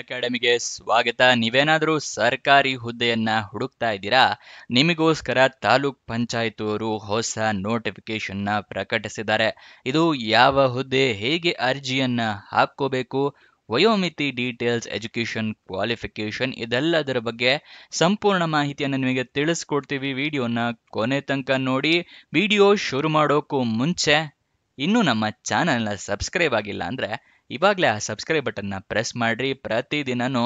ಅಕಾಡೆಮಿಗೆ ಸ್ವಾಗತ. ನೀವೇನಾದರೂ ಸರ್ಕಾರಿ ಹುದ್ದೆಯನ್ನ ಹುಡುಕ್ತಾ ಇದ್ದೀರಾ? ನಿಮಗೋಸ್ಕರ ತಾಲೂಕ್ ಪಂಚಾಯತ್ ಅವರು ಹೊಸ ನೋಟಿಫಿಕೇಶನ್ನ ಪ್ರಕಟಿಸಿದ್ದಾರೆ. ಇದು ಯಾವ ಹುದ್ದೆ, ಹೇಗೆ ಅರ್ಜಿಯನ್ನ ಹಾಕೋಬೇಕು, ವಯೋಮಿತಿ, ಡೀಟೇಲ್ಸ್, ಎಜುಕೇಶನ್, ಕ್ವಾಲಿಫಿಕೇಶನ್ ಇದೆಲ್ಲದರ ಬಗ್ಗೆ ಸಂಪೂರ್ಣ ಮಾಹಿತಿಯನ್ನು ನಿಮಗೆ ತಿಳಿಸ್ಕೊಡ್ತೀವಿ. ವಿಡಿಯೋನ ಕೊನೆ ತನಕ ನೋಡಿ. ವಿಡಿಯೋ ಶುರು ಮಾಡೋಕ್ಕೂ ಮುಂಚೆ ಇನ್ನೂ ನಮ್ಮ ಚಾನಲ್ನ ಸಬ್ಸ್ಕ್ರೈಬ್ ಆಗಿಲ್ಲ ಅಂದರೆ ಇವಾಗಲೇ ಆ ಸಬ್ಸ್ಕ್ರೈಬ್ ಬಟನ್ನ ಪ್ರೆಸ್ ಮಾಡಿರಿ. ಪ್ರತಿದಿನನೂ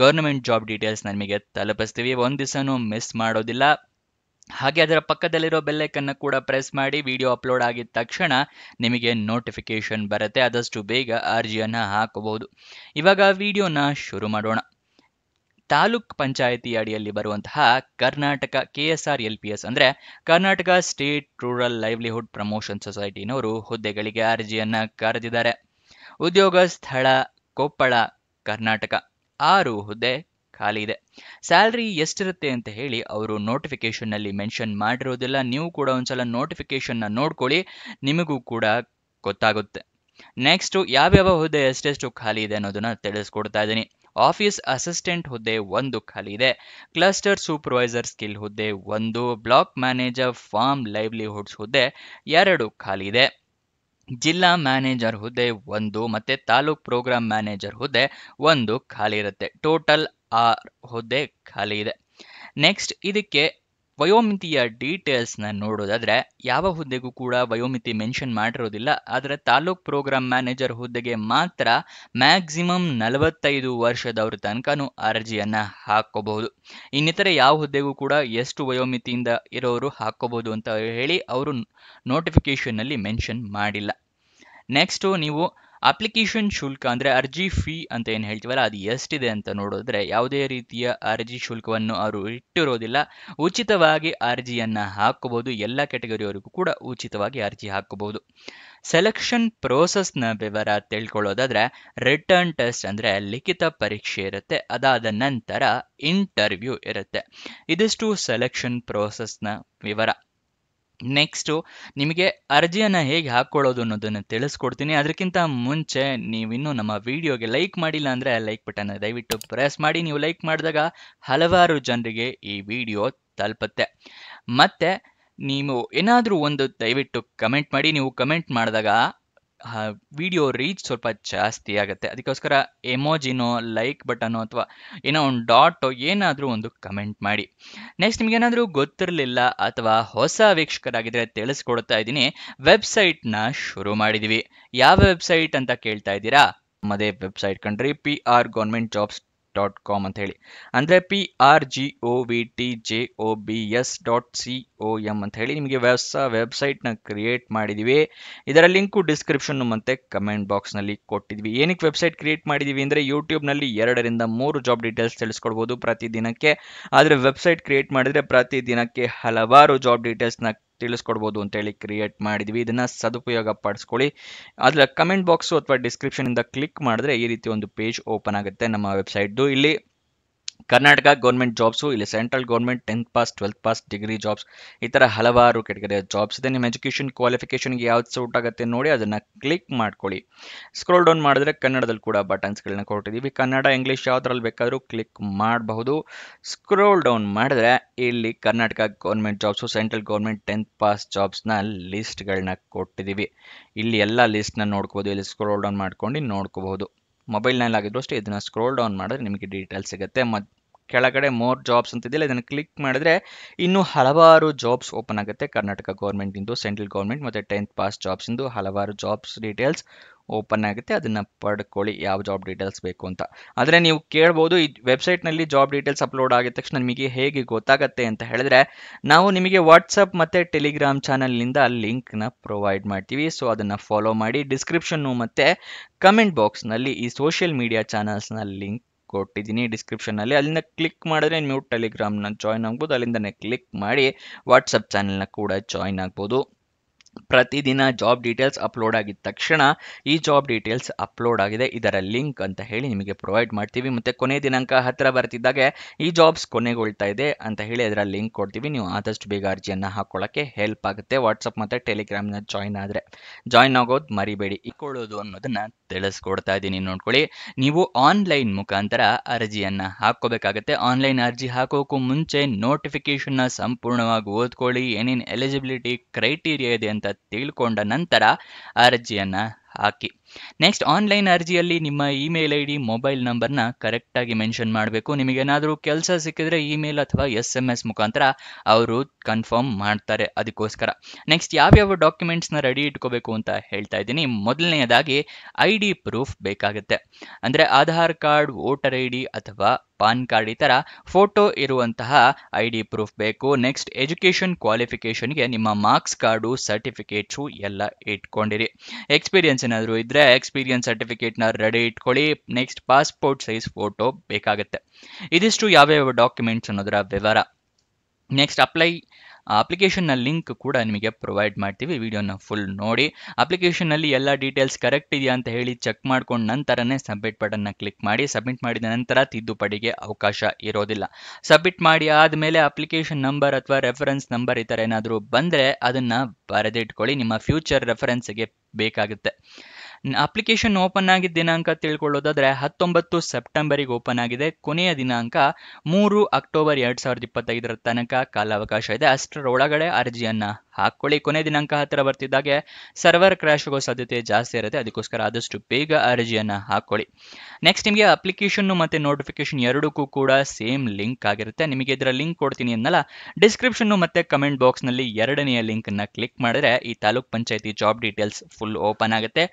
ಗೌರ್ಮೆಂಟ್ ಜಾಬ್ ಡೀಟೇಲ್ಸ್ ನಿಮಗೆ ತಲುಪಿಸ್ತೀವಿ, ಒಂದು ದಿವಸನೂ ಮಿಸ್ ಮಾಡೋದಿಲ್ಲ. ಹಾಗೆ ಅದರ ಪಕ್ಕದಲ್ಲಿರೋ ಬೆಲ್ಲೈಕನ್ನ ಕೂಡ ಪ್ರೆಸ್ ಮಾಡಿ. ವಿಡಿಯೋ ಅಪ್ಲೋಡ್ ಆಗಿದ ತಕ್ಷಣ ನಿಮಗೆ ನೋಟಿಫಿಕೇಶನ್ ಬರುತ್ತೆ, ಆದಷ್ಟು ಬೇಗ ಅರ್ಜಿಯನ್ನು ಹಾಕಬಹುದು. ಇವಾಗ ವಿಡಿಯೋನ ಶುರು ಮಾಡೋಣ. ತಾಲೂಕ್ ಪಂಚಾಯಿತಿ ಅಡಿಯಲ್ಲಿ ಬರುವಂತಹ ಕರ್ನಾಟಕ KSRLPS ಅಂದರೆ Karnataka state rural livelihood promotion ಸೊಸೈಟಿನವರು ಹುದ್ದೆಗಳಿಗೆ ಅರ್ಜಿಯನ್ನ ಕರೆದಿದ್ದಾರೆ. ಉದ್ಯೋಗ ಸ್ಥಳ ಕೊಪ್ಪಳ, ಕರ್ನಾಟಕ. 6 ಹುದ್ದೆ ಖಾಲಿ ಇದೆ. ಸ್ಯಾಲ್ರಿ ಎಷ್ಟಿರುತ್ತೆ ಅಂತ ಹೇಳಿ ಅವರು ನೋಟಿಫಿಕೇಶನ್ ನಲ್ಲಿ ಮೆನ್ಷನ್ ಮಾಡಿರೋದಿಲ್ಲ. ನೀವು ಕೂಡ ಒಂದ್ಸಲ ನೋಟಿಫಿಕೇಶನ್ ನ ನೋಡ್ಕೊಳ್ಳಿ, ನಿಮಗೂ ಕೂಡ ಗೊತ್ತಾಗುತ್ತೆ. ನೆಕ್ಸ್ಟ್ ಯಾವ್ಯಾವ ಹುದ್ದೆ ಎಷ್ಟೆಷ್ಟು ಖಾಲಿ ಇದೆ ಅನ್ನೋದನ್ನ ತಿಳಿಸ್ಕೊಡ್ತಾ ಇದ್ದೀನಿ. ಆಫೀಸ್ ಅಸಿಸ್ಟೆಂಟ್ ಹುದ್ದೆ 1 ಖಾಲಿ ಇದೆ. ಕ್ಲಸ್ಟರ್ ಸೂಪರ್ವೈಸರ್ ಸ್ಕಿಲ್ ಹುದ್ದೆ 1, ಬ್ಲಾಕ್ ಮ್ಯಾನೇಜರ್ ಫಾರ್ಮ್ ಲೈವ್ಲಿಹುಡ್ಸ್ ಹುದ್ದೆ 2 ಖಾಲಿ ಇದೆ. ಜಿಲ್ಲಾ ಮ್ಯಾನೇಜರ್ ಹುದ್ದೆ 1 ಮತ್ತೆ ತಾಲೂಕ್ ಪ್ರೋಗ್ರಾಮ್ ಮ್ಯಾನೇಜರ್ ಹುದ್ದೆ 1 ಖಾಲಿ ಇರುತ್ತೆ. ಟೋಟಲ್ 6 ಹುದ್ದೆ ಖಾಲಿ ಇದೆ. ನೆಕ್ಸ್ಟ್ ಇದಕ್ಕೆ ವಯೋಮಿತಿಯ ಡೀಟೇಲ್ಸ್ನ ನೋಡೋದಾದ್ರೆ ಯಾವ ಹುದ್ದೆಗೂ ಕೂಡ ವಯೋಮಿತಿ ಮೆನ್ಷನ್ ಮಾಡಿರೋದಿಲ್ಲ. ಆದರೆ ತಾಲೂಕ್ ಪ್ರೋಗ್ರಾಮ್ ಮ್ಯಾನೇಜರ್ ಹುದ್ದೆಗೆ ಮಾತ್ರ ಮ್ಯಾಕ್ಸಿಮಮ್ 45 ವರ್ಷದವ್ರ ತನಕನೂ ಅರ್ಜಿಯನ್ನ ಹಾಕೋಬಹುದು. ಇನ್ನಿತರೆ ಯಾವ ಹುದ್ದೆಗೂ ಕೂಡ ಎಷ್ಟು ವಯೋಮಿತಿಯಿಂದ ಇರೋರು ಹಾಕೋಬಹುದು ಅಂತ ಹೇಳಿ ಅವರು ನೋಟಿಫಿಕೇಶನ್ ನಲ್ಲಿ ಮೆನ್ಷನ್ ಮಾಡಿಲ್ಲ. ನೆಕ್ಸ್ಟ್ ನೀವು ಅಪ್ಲಿಕೇಶನ್ ಶುಲ್ಕ ಅಂದ್ರೆ ಅರ್ಜಿ ಫೀ ಅಂತ ಏನು ಹೇಳ್ತೀವಲ್ಲ, ಅದು ಎಷ್ಟಿದೆ ಅಂತ ನೋಡಿದ್ರೆ ಯಾವುದೇ ರೀತಿಯ ಅರ್ಜಿ ಶುಲ್ಕವನ್ನು ಅವರು ಇಟ್ಟಿರೋದಿಲ್ಲ. ಉಚಿತವಾಗಿ ಅರ್ಜಿಯನ್ನ ಹಾಕೋಬಹುದು. ಎಲ್ಲ ಕ್ಯಾಟಗರಿಯವರಿಗೂ ಕೂಡ ಉಚಿತವಾಗಿ ಅರ್ಜಿ ಹಾಕೋಬಹುದು. ಸೆಲೆಕ್ಷನ್ ಪ್ರೋಸೆಸ್ನ ವಿವರ ತಿಳ್ಕೊಳ್ಳೋದಾದ್ರೆ ರಿಟರ್ನ್ ಟೆಸ್ಟ್ ಅಂದ್ರೆ ಲಿಖಿತ ಪರೀಕ್ಷೆ ಇರುತ್ತೆ, ಅದಾದ ನಂತರ ಇಂಟರ್ವ್ಯೂ ಇರುತ್ತೆ. ಇದಿಷ್ಟು ಸೆಲೆಕ್ಷನ್ ಪ್ರೋಸೆಸ್ನ ವಿವರ. ನೆಕ್ಸ್ಟ್ ನಿಮಗೆ ಅರ್ಜಿಯನ್ನ ಹೇಗೆ ಹಾಕೊಳ್ಳೋದು ಅನ್ನೋದನ್ನು ತಿಳಿಸ್ಕೊಡ್ತೀನಿ. ಅದಕ್ಕಿಂತ ಮುಂಚೆ ನೀವಿನ್ನೂ ನಮ್ಮ ವಿಡಿಯೋಗೆ ಲೈಕ್ ಮಾಡಿಲ್ಲ ಅಂದ್ರೆ ಲೈಕ್ ಬಟನ್ ದಯವಿಟ್ಟು ಪ್ರೆಸ್ ಮಾಡಿ. ನೀವು ಲೈಕ್ ಮಾಡಿದಾಗ ಹಲವಾರು ಜನರಿಗೆ ಈ ವಿಡಿಯೋ ತಲುಪುತ್ತೆ. ಮತ್ತೆ ನೀವು ಏನಾದರೂ ಒಂದು ದಯವಿಟ್ಟು ಕಮೆಂಟ್ ಮಾಡಿ. ನೀವು ಕಮೆಂಟ್ ಮಾಡಿದಾಗ ವಿಡಿಯೋ ರೀಚ್ ಸ್ವಲ್ಪ ಜಾಸ್ತಿ ಆಗುತ್ತೆ. ಅದಕ್ಕೋಸ್ಕರ ಎಮೋಜಿನೋ ಲೈಕ್ ಬಟನೋ ಅಥವಾ ಏನೋ ಒಂದು ಡಾಟೋ ಏನಾದರೂ ಒಂದು ಕಮೆಂಟ್ ಮಾಡಿ. ನೆಕ್ಸ್ಟ್ ನಿಮಗೇನಾದರೂ ಗೊತ್ತಿರಲಿಲ್ಲ ಅಥವಾ ಹೊಸ ವೀಕ್ಷಕರಾಗಿದ್ರೆ ತಿಳಿಸ್ಕೊಡ್ತಾ ಇದ್ದೀನಿ. ವೆಬ್ಸೈಟ್ನ ಶುರು ಮಾಡಿದ್ದೀವಿ. ಯಾವ ವೆಬ್ಸೈಟ್ ಅಂತ ಕೇಳ್ತಾ ಇದ್ದೀರಾ? ನಮ್ಮದೇ ವೆಬ್ಸೈಟ್ ಕಣ್ರಿ, prgovernmentjobs.com ಅಂತ ಹೇಳಿ. ಅಂದರೆ prgovtjobs.com ಅಂತ ಹೇಳಿ ನಿಮಗೆ ಹೊಸ ವೆಬ್ಸೈಟ್ನ ಕ್ರಿಯೇಟ್ ಮಾಡಿದ್ದೀವಿ. ಇದರ ಲಿಂಕು ಡಿಸ್ಕ್ರಿಪ್ಷನ್ ಮತ್ತೆ ಕಮೆಂಟ್ ಬಾಕ್ಸ್ನಲ್ಲಿ ಕೊಟ್ಟಿದ್ವಿ. ಏನಕ್ಕೆ ವೆಬ್ಸೈಟ್ ಕ್ರಿಯೇಟ್ ಮಾಡಿದ್ದೀವಿ ಅಂದರೆ ಯೂಟ್ಯೂಬ್ನಲ್ಲಿ 2 ರಿಂದ 3 ಜಾಬ್ ಡೀಟೇಲ್ಸ್ ತಿಳಿಸ್ಕೊಡ್ಬೋದು ಪ್ರತಿದಿನಕ್ಕೆ. ಆದರೆ ವೆಬ್ಸೈಟ್ ಕ್ರಿಯೇಟ್ ಮಾಡಿದರೆ ಪ್ರತಿದಿನಕ್ಕೆ ಹಲವಾರು ಜಾಬ್ ಡೀಟೇಲ್ಸ್ನ ತಿಳಿಸ್ಕೊಡ್ಬೋದು ಅಂತೇಳಿ ಕ್ರಿಯೇಟ್ ಮಾಡಿದ್ವಿ. ಇದನ್ನ ಸದುಪಯೋಗ ಪಡಿಸ್ಕೊಳ್ಳಿ. ಅದರ ಕಮೆಂಟ್ ಬಾಕ್ಸು ಅಥವಾ ಡಿಸ್ಕ್ರಿಪ್ಷನ್ ಇಂದ ಕ್ಲಿಕ್ ಮಾಡಿದ್ರೆ ಈ ರೀತಿ ಒಂದು ಪೇಜ್ ಓಪನ್ ಆಗುತ್ತೆ ನಮ್ಮ ವೆಬ್ಸೈಟ್ದು. ಇಲ್ಲಿ ಕರ್ನಾಟಕ ಗೌರ್ಮೆಂಟ್ ಜಾಬ್ಸು, ಇಲ್ಲಿ central government 10th pass 12th pass degree jobs, ಈ ಥರ ಹಲವಾರು ಕೆಟಗರಿಯ ಜಾಬ್ಸ್ ಇದೆ. ನಿಮ್ಮ ಎಜುಕೇಷನ್ ಕ್ವಾಲಿಫಿಕೇಷನ್ಗೆ ಯಾವ್ದು ಸೂಟ್ ಆಗುತ್ತೆ ನೋಡಿ ಅದನ್ನು ಕ್ಲಿಕ್ ಮಾಡ್ಕೊಳ್ಳಿ. ಸ್ಕ್ರೋಲ್ ಡೌನ್ ಮಾಡಿದ್ರೆ ಕನ್ನಡದಲ್ಲಿ ಕೂಡ ಬಟನ್ಸ್ಗಳನ್ನ ಕೊಟ್ಟಿದ್ದೀವಿ. ಕನ್ನಡ ಇಂಗ್ಲೀಷ್ ಯಾವುದ್ರಲ್ಲಿ ಬೇಕಾದರೂ ಕ್ಲಿಕ್ ಮಾಡಬಹುದು. ಸ್ಕ್ರೋಲ್ ಡೌನ್ ಮಾಡಿದ್ರೆ ಇಲ್ಲಿ Karnataka government jobs, central government 10th pass ಜಾಬ್ಸ್ನ ಲಿಸ್ಟ್ಗಳನ್ನ ಕೊಟ್ಟಿದ್ದೀವಿ. ಇಲ್ಲಿ ಎಲ್ಲ ಲಿಸ್ಟ್ನ ನೋಡ್ಕೋಬೋದು. ಇಲ್ಲಿ ಸ್ಕ್ರೋಲ್ ಡೌನ್ ಮಾಡ್ಕೊಂಡು ನೋಡ್ಕೋಬಹುದು. ಮೊಬೈಲ್ನಲ್ಲಿ ಆಗಿದ್ರು ಅಷ್ಟೇ ಇದನ್ನು ಸ್ಕ್ರೋಲ್ ಡೌನ್ ಮಾಡಿದ್ರೆ ನಿಮಗೆ ಡೀಟೇಲ್ಸ್ ಸಿಗುತ್ತೆ. ಮತ್ತು ಕೆಳಗಡೆ ಮೋರ್ ಜಾಬ್ಸ್ ಅಂತಿದೆಯಲ್ಲ, ಇದನ್ನು ಕ್ಲಿಕ್ ಮಾಡಿದ್ರೆ ಇನ್ನೂ ಹಲವಾರು ಜಾಬ್ಸ್ ಓಪನ್ ಆಗುತ್ತೆ. ಕರ್ನಾಟಕ ಗೌರ್ಮೆಂಟ್ ಇಂದು, ಸೆಂಟ್ರಲ್ ಗೌರ್ಮೆಂಟ್ ಮತ್ತು 10th ಪಾಸ್ ಜಾಬ್ಸ್ ಇಂದು ಹಲವಾರು ಜಾಬ್ಸ್ ಡೀಟೇಲ್ಸ್ ಓಪನ್ ಆಗುತ್ತೆ. ಅದನ್ನು ಪಡ್ಕೊಳ್ಳಿ ಯಾವ ಜಾಬ್ ಡೀಟೇಲ್ಸ್ ಬೇಕು ಅಂತ. ಆದರೆ ನೀವು ಕೇಳ್ಬೋದು, ಈ ವೆಬ್ಸೈಟ್ನಲ್ಲಿ ಜಾಬ್ ಡೀಟೇಲ್ಸ್ ಅಪ್ಲೋಡ್ ಆಗಿದ ತಕ್ಷಣ ನಿಮಗೆ ಹೇಗೆ ಗೊತ್ತಾಗುತ್ತೆ ಅಂತ ಹೇಳಿದ್ರೆ, ನಾವು ನಿಮಗೆ ವಾಟ್ಸಪ್ ಮತ್ತು ಟೆಲಿಗ್ರಾಮ್ ಚಾನಲ್ನಿಂದ ಲಿಂಕ್ನ ಪ್ರೊವೈಡ್ ಮಾಡ್ತೀವಿ. ಸೊ ಅದನ್ನು ಫಾಲೋ ಮಾಡಿ. ಡಿಸ್ಕ್ರಿಪ್ಷನ್ನು ಮತ್ತು ಕಮೆಂಟ್ ಬಾಕ್ಸ್ನಲ್ಲಿ ಈ ಸೋಷಿಯಲ್ ಮೀಡಿಯಾ ಚಾನಲ್ಸ್ನ ಲಿಂಕ್ ಕೊಟ್ಟಿದ್ದೀನಿ ಡಿಸ್ಕ್ರಿಪ್ಷನ್ನಲ್ಲಿ. ಅಲ್ಲಿಂದ ಕ್ಲಿಕ್ ಮಾಡಿದ್ರೆ ನೀವು ಟೆಲಿಗ್ರಾಮ್ನ ಜಾಯ್ನ್ ಆಗ್ಬೋದು. ಅಲ್ಲಿಂದನೇ ಕ್ಲಿಕ್ ಮಾಡಿ ವಾಟ್ಸಪ್ ಚಾನಲ್ನ ಕೂಡ ಜಾಯ್ನ್ ಆಗ್ಬೋದು. ಪ್ರತಿದಿನ ಜಾಬ್ ಡೀಟೇಲ್ಸ್ ಅಪ್ಲೋಡ್ ಆಗಿದ ತಕ್ಷಣ ಈ ಜಾಬ್ ಡೀಟೇಲ್ಸ್ ಅಪ್ಲೋಡ್ ಆಗಿದೆ ಇದರ ಲಿಂಕ್ ಅಂತ ಹೇಳಿ ನಿಮಗೆ ಪ್ರೊವೈಡ್ ಮಾಡ್ತೀವಿ. ಮತ್ತು ಕೊನೆ ದಿನಾಂಕ ಹತ್ತಿರ ಬರ್ತಿದ್ದಾಗೆ ಈ ಜಾಬ್ಸ್ ಕೊನೆಗೊಳ್ತಾ ಇದೆ ಅಂತ ಹೇಳಿ ಅದರ ಲಿಂಕ್ ಕೊಡ್ತೀವಿ. ನೀವು ಆದಷ್ಟು ಬೇಗ ಅರ್ಜಿಯನ್ನು ಹಾಕೊಳ್ಳೋಕ್ಕೆ ಹೆಲ್ಪ್ ಆಗುತ್ತೆ. ವಾಟ್ಸಪ್ ಮತ್ತು ಟೆಲಿಗ್ರಾಮ್ನ ಜಾಯ್ನ್ ಆಗೋದು ಮರಿಬೇಡಿ. ಇಕ್ಕೊಳ್ಳೋದು ಅನ್ನೋದನ್ನ ತಿಳಿಸ್ಕೊಡ್ತಾ ಇದ್ದೀನಿ, ನೋಡ್ಕೊಳ್ಳಿ. ನೀವು ಆನ್ಲೈನ್ ಮುಖಾಂತರ ಅರ್ಜಿಯನ್ನು ಹಾಕೋಬೇಕಾಗತ್ತೆ. ಆನ್ಲೈನ್ ಅರ್ಜಿ ಹಾಕೋಕ್ಕೂ ಮುಂಚೆ ನೋಟಿಫಿಕೇಶನ್ನ ಸಂಪೂರ್ಣವಾಗಿ ಓದ್ಕೊಳ್ಳಿ. ಏನೇನು ಎಲಿಜಿಬಿಲಿಟಿ ಕ್ರೈಟೀರಿಯಾ ಇದೆ ಅಂತ ತಿಳ್ಕೊಂಡ ನಂತರ ಅರ್ಜಿಯನ್ನು ಹಾಕಿ. ನೆಕ್ಸ್ಟ್, ಆನ್ಲೈನ್ ಅರ್ಜಿಯಲ್ಲಿ ನಿಮ್ಮ ಇಮೇಲ್ ಐ ಡಿ, ಮೊಬೈಲ್ ನಂಬರ್ನ ಕರೆಕ್ಟಾಗಿ ಮೆನ್ಷನ್ ಮಾಡಬೇಕು. ನಿಮಗೇನಾದರೂ ಕೆಲಸ ಸಿಕ್ಕಿದ್ರೆ ಇಮೇಲ್ ಅಥವಾ SMS ಮುಖಾಂತರ ಅವರು ಕನ್ಫರ್ಮ್ ಮಾಡ್ತಾರೆ, ಅದಕ್ಕೋಸ್ಕರ. ನೆಕ್ಸ್ಟ್, ಯಾವ್ಯಾವ ಡಾಕ್ಯುಮೆಂಟ್ಸ್ನ ರೆಡಿ ಇಟ್ಕೋಬೇಕು ಅಂತ ಹೇಳ್ತಾ ಇದ್ದೀನಿ. ಮೊದಲನೆಯದಾಗಿ ID ಪ್ರೂಫ್ ಬೇಕಾಗುತ್ತೆ. ಅಂದರೆ ಆಧಾರ್ ಕಾರ್ಡ್, ವೋಟರ್ ID ಅಥವಾ ಪಾನ್ ಕಾರ್ಡ್ ಈ ಥರ ಫೋಟೋ ಇರುವಂತಹ ID ಪ್ರೂಫ್ ಬೇಕು. ನೆಕ್ಸ್ಟ್, ಎಜುಕೇಷನ್ ಕ್ವಾಲಿಫಿಕೇಷನ್ಗೆ ನಿಮ್ಮ ಮಾರ್ಕ್ಸ್ ಕಾರ್ಡು, ಸರ್ಟಿಫಿಕೇಟ್ಸು ಎಲ್ಲ ಇಟ್ಕೊಂಡಿರಿ. ಎಕ್ಸ್ಪೀರಿಯನ್ಸ್ ಏನಾದರೂ ಇದ್ದರೆ ಎಕ್ಸ್ಪೀರಿಯನ್ಸ್ ಸರ್ಟಿಫಿಕೇಟ್ನ ರೆಡಿ ಇಟ್ಕೊಳ್ಳಿ. ನೆಕ್ಸ್ಟ್, ಪಾಸ್ಪೋರ್ಟ್ ಸೈಜ್ ಫೋಟೋ ಬೇಕಾಗುತ್ತೆ. ಇದಿಷ್ಟು ಯಾವ್ಯಾವ ಡಾಕ್ಯುಮೆಂಟ್ಸ್ ಅನ್ನೋದರ ವಿವರ. ನೆಕ್ಸ್ಟ್, ಅಪ್ಲಿಕೇಶನ್ನ ಲಿಂಕ್ ಕೂಡ ನಿಮಗೆ ಪ್ರೊವೈಡ್ ಮಾಡ್ತೀವಿ, ವಿಡಿಯೋನ ಫುಲ್ ನೋಡಿ. ಅಪ್ಲಿಕೇಶನ್ನಲ್ಲಿ ಎಲ್ಲ ಡೀಟೇಲ್ಸ್ ಕರೆಕ್ಟ್ ಇದೆಯಾ ಅಂತ ಹೇಳಿ ಚೆಕ್ ಮಾಡ್ಕೊಂಡು ನಂತರನೇ ಸಬ್ಮಿಟ್ ಬಟನ್ನ ಕ್ಲಿಕ್ ಮಾಡಿ. ಸಬ್ಮಿಟ್ ಮಾಡಿದ ನಂತರ ತಿದ್ದುಪಡಿಗೆ ಅವಕಾಶ ಇರೋದಿಲ್ಲ. ಸಬ್ಮಿಟ್ ಮಾಡಿ ಆದಮೇಲೆ ಅಪ್ಲಿಕೇಶನ್ ನಂಬರ್ ಅಥವಾ ರೆಫರೆನ್ಸ್ ನಂಬರ್ ಈ ಥರ ಏನಾದರೂ ಬಂದರೆ ಅದನ್ನು ಬರೆದಿಟ್ಕೊಳ್ಳಿ, ನಿಮ್ಮ ಫ್ಯೂಚರ್ ರೆಫರೆನ್ಸ್ಗೆ ಬೇಕಾಗುತ್ತೆ. ಅಪ್ಲಿಕೇಶನ್ ಓಪನ್ ಆಗಿದ್ದ ದಿನಾಂಕ ತಿಳ್ಕೊಳ್ಳೋದಾದ್ರೆ 19 ಸೆಪ್ಟೆಂಬರಿಗೆ ಓಪನ್ ಆಗಿದೆ. ಕೊನೆಯ ದಿನಾಂಕ 3 ಅಕ್ಟೋಬರ್ 2025 ತನಕ ಕಾಲಾವಕಾಶ ಇದೆ. ಅಷ್ಟರೊಳಗಡೆ ಅರ್ಜಿಯನ್ನ ಹಾಕೊಳ್ಳಿ. ಕೊನೆ ದಿನಾಂಕ ಹತ್ತಿರ ಬರ್ತಿದ್ದಾಗೆ ಸರ್ವರ್ ಕ್ರ್ಯಾಶ್ ಆಗೋ ಸಾಧ್ಯತೆ ಜಾಸ್ತಿ ಇರುತ್ತೆ, ಅದಕ್ಕೋಸ್ಕರ ಆದಷ್ಟು ಬೇಗ ಅರ್ಜಿಯನ್ನ ಹಾಕೊಳ್ಳಿ. ನೆಕ್ಸ್ಟ್, ನಿಮಗೆ ಅಪ್ಲಿಕೇಶನ್ ಮತ್ತು ನೋಟಿಫಿಕೇಶನ್ ಎರಡಕ್ಕೂ ಕೂಡ ಸೇಮ್ ಲಿಂಕ್ ಆಗಿರುತ್ತೆ. ನಿಮಗೆ ಇದರ ಲಿಂಕ್ ಕೊಡ್ತೀನಿ ಅನ್ನಲ್ಲ, ಡಿಸ್ಕ್ರಿಪ್ಷನ್ ಮತ್ತು ಕಮೆಂಟ್ ಬಾಕ್ಸ್ನಲ್ಲಿ ಎರಡನೆಯ ಲಿಂಕನ್ನು ಕ್ಲಿಕ್ ಮಾಡಿದ್ರೆ ಈ ತಾಲೂಕ್ ಪಂಚಾಯತಿ ಜಾಬ್ ಡೀಟೇಲ್ಸ್ ಫುಲ್ ಓಪನ್ ಆಗುತ್ತೆ.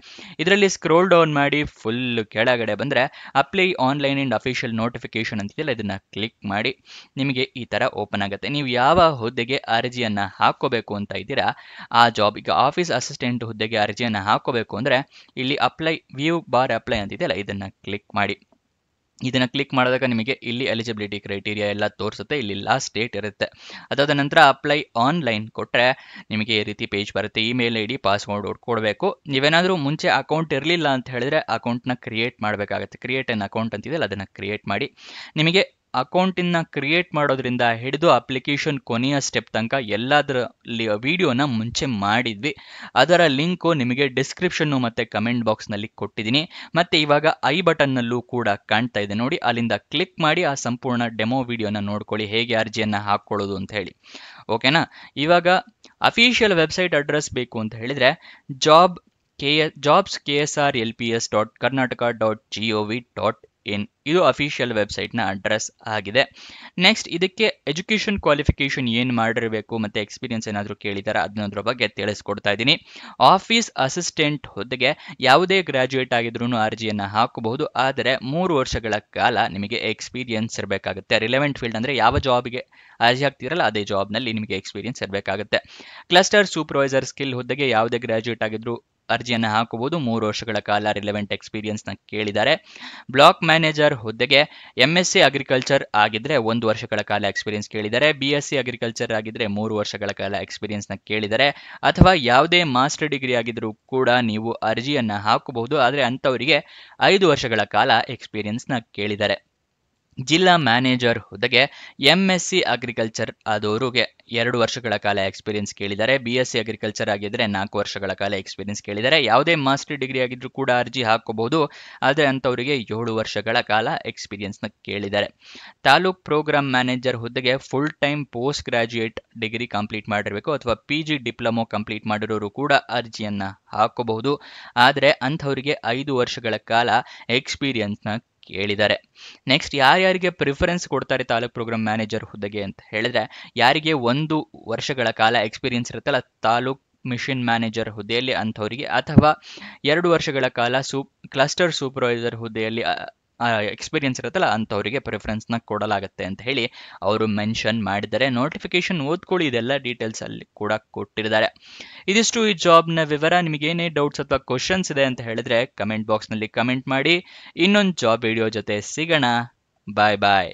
ಇದರಲ್ಲಿ ಸ್ಕ್ರೋಲ್ ಡೌನ್ ಮಾಡಿ ಫುಲ್ ಕೆಳಗಡೆ ಬಂದರೆ apply online and official notification ಅಂತಿದೆಯಲ್ಲ, ಇದನ್ನು ಕ್ಲಿಕ್ ಮಾಡಿ ನಿಮಗೆ ಈ ಥರ ಓಪನ್ ಆಗುತ್ತೆ. ನೀವು ಯಾವ ಹುದ್ದೆಗೆ ಅರ್ಜಿಯನ್ನು ಹಾಕೋಬೇಕು ಅಂತ ಇದ್ದೀರಾ ಆ ಜಾಬ್, ಈಗ ಆಫೀಸ್ ಅಸಿಸ್ಟೆಂಟ್ ಹುದ್ದೆಗೆ ಅರ್ಜಿಯನ್ನು ಹಾಕೋಬೇಕು ಅಂದರೆ ಇಲ್ಲಿ ವ್ಯೂ ಬಾರ್ ಅಪ್ಲೈ ಅಂತಿದೆಯಲ್ಲ, ಇದನ್ನು ಕ್ಲಿಕ್ ಮಾಡಿ. ಇದನ್ನು ಕ್ಲಿಕ್ ಮಾಡಿದಾಗ ನಿಮಗೆ ಇಲ್ಲಿ ಎಲಿಜಿಬಿಲಿಟಿ ಕ್ರೈಟೀರಿಯಾ ಎಲ್ಲ ತೋರಿಸುತ್ತೆ, ಇಲ್ಲಿ ಲಾಸ್ಟ್ ಡೇಟ್ ಇರುತ್ತೆ. ಅದಾದ ನಂತರ ಅಪ್ಲೈ ಆನ್ಲೈನ್ ಕೊಟ್ಟರೆ ನಿಮಗೆ ಈ ರೀತಿ ಪೇಜ್ ಬರುತ್ತೆ. ಇಮೇಲ್ ID, ಪಾಸ್ವರ್ಡ್ ಕೊಡಬೇಕು. ನೀವೇನಾದರೂ ಮುಂಚೆ ಅಕೌಂಟ್ ಇರಲಿಲ್ಲ ಅಂತ ಹೇಳಿದ್ರೆ ಅಕೌಂಟ್ನ ಕ್ರಿಯೇಟ್ ಮಾಡಬೇಕಾಗುತ್ತೆ. ಕ್ರಿಯೇಟ್ ಅನ್ ಅಕೌಂಟ್ ಅಂತಿದೆಯಲ್ಲ, ಅದನ್ನು ಕ್ರಿಯೇಟ್ ಮಾಡಿ. ನಿಮಗೆ ಅಕೌಂಟನ್ನು ಕ್ರಿಯೇಟ್ ಮಾಡೋದ್ರಿಂದ ಹಿಡಿದು ಅಪ್ಲಿಕೇಶನ್ ಕೊನೆಯ ಸ್ಟೆಪ್ ತನಕ ಎಲ್ಲದರಲ್ಲಿ ವಿಡಿಯೋನ ಮುಂಚೆ ಮಾಡಿದ್ವಿ, ಅದರ ಲಿಂಕು ನಿಮಗೆ ಡಿಸ್ಕ್ರಿಪ್ಷನ್ನು ಮತ್ತು ಕಮೆಂಟ್ ಬಾಕ್ಸ್ನಲ್ಲಿ ಕೊಟ್ಟಿದ್ದೀನಿ. ಮತ್ತು ಇವಾಗ ಐ ಬಟನ್ನಲ್ಲೂ ಕೂಡ ಕಾಣ್ತಾ ಇದೆ ನೋಡಿ, ಅಲ್ಲಿಂದ ಕ್ಲಿಕ್ ಮಾಡಿ ಆ ಸಂಪೂರ್ಣ ಡೆಮೋ ವಿಡಿಯೋನ ನೋಡ್ಕೊಳ್ಳಿ, ಹೇಗೆ ಅರ್ಜಿಯನ್ನು ಹಾಕ್ಕೊಳ್ಳೋದು ಅಂತ ಹೇಳಿ. ಓಕೆನಾ? ಇವಾಗ ಅಫಿಷಿಯಲ್ ವೆಬ್ಸೈಟ್ ಅಡ್ರೆಸ್ ಬೇಕು ಅಂತ ಹೇಳಿದರೆ jobs.ksrlps.karnataka.gov.in ಇದು ಅಫಿಷಿಯಲ್ ವೆಬ್ಸೈಟ್ನ ಅಡ್ರೆಸ್ ಆಗಿದೆ. ನೆಕ್ಸ್ಟ್, ಇದಕ್ಕೆ ಎಜುಕೇಷನ್ ಕ್ವಾಲಿಫಿಕೇಷನ್ ಏನು ಮಾಡಿರಬೇಕು ಮತ್ತು ಎಕ್ಸ್ಪೀರಿಯನ್ಸ್ ಏನಾದರೂ ಕೇಳಿದ್ದಾರೆ ಅದನ್ನೋದ್ರ ಬಗ್ಗೆ ತಿಳಿಸ್ಕೊಡ್ತಾ ಇದ್ದೀನಿ. ಆಫೀಸ್ ಅಸಿಸ್ಟೆಂಟ್ ಹುದ್ದೆಗೆ ಯಾವುದೇ ಗ್ರಾಜ್ಯುಯೇಟ್ ಆಗಿದ್ರೂ ಅರ್ಜಿಯನ್ನು ಹಾಕಬಹುದು, ಆದರೆ 3 ವರ್ಷಗಳ ಕಾಲ ನಿಮಗೆ ಎಕ್ಸ್ಪೀರಿಯನ್ಸ್ ಇರಬೇಕಾಗುತ್ತೆ. ರಿಲೆವೆಂಟ್ ಫೀಲ್ಡ್ ಅಂದರೆ ಯಾವ ಜಾಬ್ಗೆ ಅರ್ಜಿ ಹಾಕ್ತಿರಲ್ಲ ಅದೇ ಜಾಬ್ನಲ್ಲಿ ನಿಮಗೆ ಎಕ್ಸ್ಪೀರಿಯನ್ಸ್ ಇರಬೇಕಾಗುತ್ತೆ. ಕ್ಲಸ್ಟರ್ ಸೂಪರ್ವೈಸರ್ ಸ್ಕಿಲ್ ಹುದ್ದೆಗೆ ಯಾವುದೇ ಗ್ರಾಜ್ಯುಯೇಟ್ ಆಗಿದ್ರೂ ಅರ್ಜಿಯನ್ನು ಹಾಕಬಹುದು, 3 ವರ್ಷಗಳ ಕಾಲ ರಿಲೆವೆಂಟ್ ಎಕ್ಸ್ಪೀರಿಯನ್ಸ್ನ ಕೇಳಿದ್ದಾರೆ. ಬ್ಲಾಕ್ ಮ್ಯಾನೇಜರ್ ಹುದ್ದೆಗೆ MSc ಅಗ್ರಿಕಲ್ಚರ್ ಆಗಿದ್ರೆ 1 ವರ್ಷಗಳ ಕಾಲ ಎಕ್ಸ್ಪೀರಿಯನ್ಸ್ ಕೇಳಿದ್ದಾರೆ. BSc ಅಗ್ರಿಕಲ್ಚರ್ ಆಗಿದ್ರೆ 3 ವರ್ಷಗಳ ಕಾಲ ಎಕ್ಸ್ಪೀರಿಯನ್ಸ್ನ ಕೇಳಿದ್ದಾರೆ. ಅಥವಾ ಯಾವುದೇ ಮಾಸ್ಟರ್ ಡಿಗ್ರಿ ಆಗಿದ್ರೂ ಕೂಡ ನೀವು ಅರ್ಜಿಯನ್ನು ಹಾಕಬಹುದು, ಆದರೆ ಅಂಥವರಿಗೆ 5 ವರ್ಷಗಳ ಕಾಲ ಎಕ್ಸ್ಪೀರಿಯನ್ಸ್ನ ಕೇಳಿದ್ದಾರೆ. ಜಿಲ್ಲಾ ಮ್ಯಾನೇಜರ್ ಹುದ್ದೆಗೆ MSc ಅಗ್ರಿಕಲ್ಚರ್ ಆದವರಿಗೆ 2 ವರ್ಷಗಳ ಕಾಲ ಎಕ್ಸ್ಪೀರಿಯನ್ಸ್ ಕೇಳಿದ್ದಾರೆ. BSc ಅಗ್ರಿಕಲ್ಚರ್ ಆಗಿದ್ದರೆ 4 ವರ್ಷಗಳ ಕಾಲ ಎಕ್ಸ್ಪೀರಿಯನ್ಸ್ ಕೇಳಿದ್ದಾರೆ. ಯಾವುದೇ ಮಾಸ್ಟರ್ ಡಿಗ್ರಿ ಆಗಿದ್ರೂ ಕೂಡ ಅರ್ಜಿ ಹಾಕೋಬಹುದು, ಆದರೆ ಅಂಥವರಿಗೆ 7 ವರ್ಷಗಳ ಕಾಲ ಎಕ್ಸ್ಪೀರಿಯನ್ಸ್ನ ಕೇಳಿದ್ದಾರೆ. ತಾಲೂಕ್ ಪ್ರೋಗ್ರಾಮ್ ಮ್ಯಾನೇಜರ್ ಹುದ್ದೆಗೆ full time post graduate degree complete ಮಾಡಿರಬೇಕು ಅಥವಾ PG ಡಿಪ್ಲೊಮೊ ಕಂಪ್ಲೀಟ್ ಮಾಡಿರೋರು ಕೂಡ ಅರ್ಜಿಯನ್ನು ಹಾಕೋಬಹುದು, ಆದರೆ ಅಂಥವರಿಗೆ 5 ವರ್ಷಗಳ ಕಾಲ ಎಕ್ಸ್ಪೀರಿಯನ್ಸ್ನ ಕೇಳಿದ್ದಾರೆ. ನೆಕ್ಸ್ಟ್, ಯಾರ್ಯಾರಿಗೆ ಪ್ರಿಫರೆನ್ಸ್ ಕೊಡ್ತಾರೆ ತಾಲೂಕ್ ಪ್ರೋಗ್ರಾಮ್ ಮ್ಯಾನೇಜರ್ ಹುದ್ದೆಗೆ ಅಂತ ಹೇಳಿದ್ರೆ, ಯಾರಿಗೆ 1 ವರ್ಷಗಳ ಕಾಲ ಎಕ್ಸ್ಪೀರಿಯನ್ಸ್ ಇರುತ್ತಲ್ಲ ತಾಲೂಕ್ ಮಿಷನ್ ಮ್ಯಾನೇಜರ್ ಹುದ್ದೆಯಲ್ಲಿ ಅಂಥವರಿಗೆ, ಅಥವಾ 2 ವರ್ಷಗಳ ಕಾಲ ಕ್ಲಸ್ಟರ್ ಸೂಪರ್ವೈಸರ್ ಹುದ್ದೆಯಲ್ಲಿ ಎಕ್ಸ್ಪೀರಿಯನ್ಸ್ ಇರುತ್ತಲ್ಲ ಅಂಥವರಿಗೆ ಪ್ರಿಫರೆನ್ಸ್ನ ಕೊಡಲಾಗುತ್ತೆ ಅಂತ ಹೇಳಿ ಅವರು ಮೆನ್ಷನ್ ಮಾಡಿದ್ದಾರೆ. ನೋಟಿಫಿಕೇಶನ್ ಓದ್ಕೊಳ್ಳಿ, ಇದೆಲ್ಲ ಡೀಟೇಲ್ಸ್ ಅಲ್ಲಿ ಕೂಡ ಕೊಟ್ಟಿದ್ದಾರೆ. ಇದಿಷ್ಟು ಈ ಜಾಬ್ನ ವಿವರ. ನಿಮಗೇನೇ ಡೌಟ್ಸ್ ಅಥವಾ ಕ್ವಶನ್ಸ್ ಇದೆ ಅಂತ ಹೇಳಿದ್ರೆ ಕಮೆಂಟ್ ಬಾಕ್ಸ್ನಲ್ಲಿ ಕಮೆಂಟ್ ಮಾಡಿ. ಇನ್ನೊಂದು ಜಾಬ್ ವಿಡಿಯೋ ಜೊತೆ ಸಿಗೋಣ. ಬಾಯ್ ಬಾಯ್.